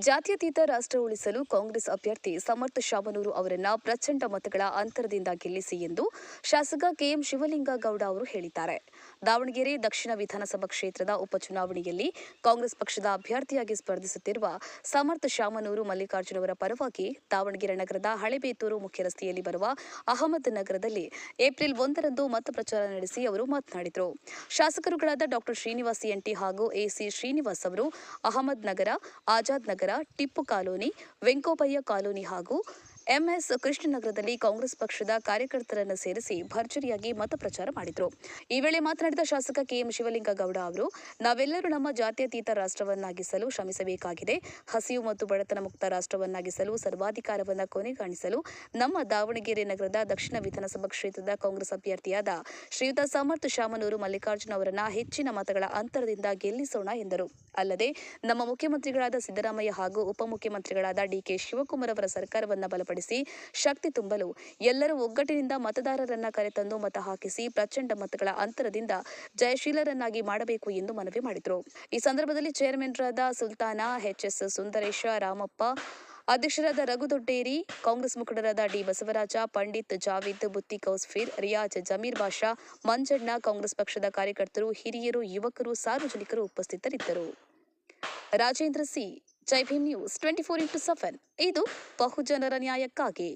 ಜಾತ್ಯತೀತ ರಾಷ್ಟ್ರ ಉಳಿಸಲು ಕಾಂಗ್ರೆಸ್ ಅಭ್ಯರ್ಥಿ ಸಮರ್ಥ ಶಾಮನೂರು ಅವರನ್ನ ಪ್ರಚಂಡ ಮತಗಳ ಅಂತರದಿಂದ ಗೆಲ್ಲಿಸಿ ಎಂದು ಶಾಸಕ ಕೆಎಂ ಶಿವಲಿಂಗಗೌಡ ಅವರು ಹೇಳಿದ್ದಾರೆ. ದಾವಣಗೆರೆ ದಕ್ಷಿಣ ವಿಧಾನಸಭಾ ಕ್ಷೇತ್ರದ ಉಪಚುನಾವಣೆಯಲ್ಲಿ ಕಾಂಗ್ರೆಸ್ ಪಕ್ಷದ ಅಭ್ಯರ್ಥಿಯಾಗಿ ಸ್ಪರ್ಧಿಸುತ್ತಿರುವ ಸಮರ್ಥ ಶಾಮನೂರು ಮಲ್ಲಿಕಾರ್ಜುನವರ ಪರವಾಗಿ ದಾವಣಗೆರೆ ನಗರದ ಹಳೆಬೇತೂರು ಮುಖ್ಯ ರಸ್ತೆಯಲ್ಲಿ ಬರುವ ಅಹಮದ್ ನಗರದಲ್ಲಿ ಏಪ್ರಿಲ್ 1ರಂದು ಮತ ಪ್ರಚಾರ ನಡೆಸಿ ಅವರು ಮಾತನಾಡಿದರು. ಶಾಸಕರುಗಳಾದ ಡಾ ಶ್ರೀನಿವಾಸ್ ಎಂಟಿ ಹಾಗೂ ಎಸಿ ಶ್ರೀನಿವಾಸ್ ಅವರು ಅಹಮದ್ ನಗರ, ಆಜಾದ್ ನಗರ, ಟಿಪ್ಪು ಕಾಲೋನಿ, ವೆಂಕೋಬಯ್ಯ ಕಾಲೋನಿ ಹಾಗೂ ಎಂಎಸ್ ಕೃಷ್ಣನಗರದಲ್ಲಿ ಕಾಂಗ್ರೆಸ್ ಪಕ್ಷದ ಕಾರ್ಯಕರ್ತರನ್ನು ಸೇರಿಸಿ ಭರ್ಜರಿಯಾಗಿ ಮತ ಪ್ರಚಾರ ಮಾಡಿದರು. ಈ ವೇಳೆ ಮಾತನಾಡಿದ ಶಾಸಕ ಕೆಎಂ ಶಿವಲಿಂಗಗೌಡ ಅವರು, ನಾವೆಲ್ಲರೂ ನಮ್ಮ ಜಾತ್ಯತೀತ ರಾಷ್ಟ್ರವನ್ನಾಗಿಸಲು ಶ್ರಮಿಸಬೇಕಾಗಿದೆ. ಹಸಿವು ಮತ್ತು ಬಡತನ ಮುಕ್ತ ರಾಷ್ಟ್ರವನ್ನಾಗಿಸಲು ಸರ್ವಾಧಿಕಾರವನ್ನು ಕೊನೆಗಾಣಿಸಲು ನಮ್ಮ ದಾವಣಗೆರೆ ನಗರದ ದಕ್ಷಿಣ ವಿಧಾನಸಭಾ ಕ್ಷೇತ್ರದ ಕಾಂಗ್ರೆಸ್ ಅಭ್ಯರ್ಥಿಯಾದ ಶ್ರೀಯುತ ಸಮರ್ಥ ಶಾಮನೂರು ಮಲ್ಲಿಕಾರ್ಜುನ ಅವರನ್ನ ಹೆಚ್ಚಿನ ಮತಗಳ ಅಂತರದಿಂದ ಗೆಲ್ಲಿಸೋಣ ಎಂದರು. ಅಲ್ಲದೆ ನಮ್ಮ ಮುಖ್ಯಮಂತ್ರಿಗಳಾದ ಸಿದ್ದರಾಮಯ್ಯ ಹಾಗೂ ಉಪಮುಖ್ಯಮಂತ್ರಿಗಳಾದ ಡಿಕೆ ಶಿವಕುಮಾರ್ ಅವರ ಸರ್ಕಾರವನ್ನು ಬಲಪಡಿಸಿ ಶಕ್ತಿ ತುಂಬಲು ಎಲ್ಲರೂ ಒಗ್ಗಟ್ಟಿನಿಂದ ಮತದಾರರನ್ನ ಕರೆತಂದು ಮತ ಹಾಕಿಸಿ ಪ್ರಚಂಡ ಮತಗಳ ಅಂತರದಿಂದ ಜಯಶೀಲರನ್ನಾಗಿ ಮಾಡಬೇಕು ಎಂದು ಮನವಿ ಮಾಡಿದರು. ಈ ಸಂದರ್ಭದಲ್ಲಿ ಚೇರ್ಮನ್ರಾದ ಸುಲ್ತಾನ, ಎಚ್ಎಸ್ ಸುಂದರೇಶ, ರಾಮಪ್ಪ, ಅಧ್ಯಕ್ಷರಾದ ರಘುದೊಡ್ಡೇರಿ, ಕಾಂಗ್ರೆಸ್ ಮುಖಂಡರಾದ ಡಿ ಬಸವರಾಜ, ಪಂಡಿತ್ ಜಾವೀದ್, ಬುತ್ತಿ ಕೌಸ್ಫೀರ್, ರಿಯಾಜ್, ಜಮೀರ್ ಬಾಷಾ, ಮಂಜಣ್ಣ, ಕಾಂಗ್ರೆಸ್ ಪಕ್ಷದ ಕಾರ್ಯಕರ್ತರು, ಹಿರಿಯರು, ಯುವಕರು, ಸಾರ್ವಜನಿಕರು ಉಪಸ್ಥಿತರಿದ್ದರು. ರಾಜೇಂದ್ರ ಸಿ, ಜೈ ಭೀಮ್ ನ್ಯೂಸ್ 24x7 ಇದು ಬಹುಜನರ ನ್ಯಾಯಕ್ಕಾಗಿ.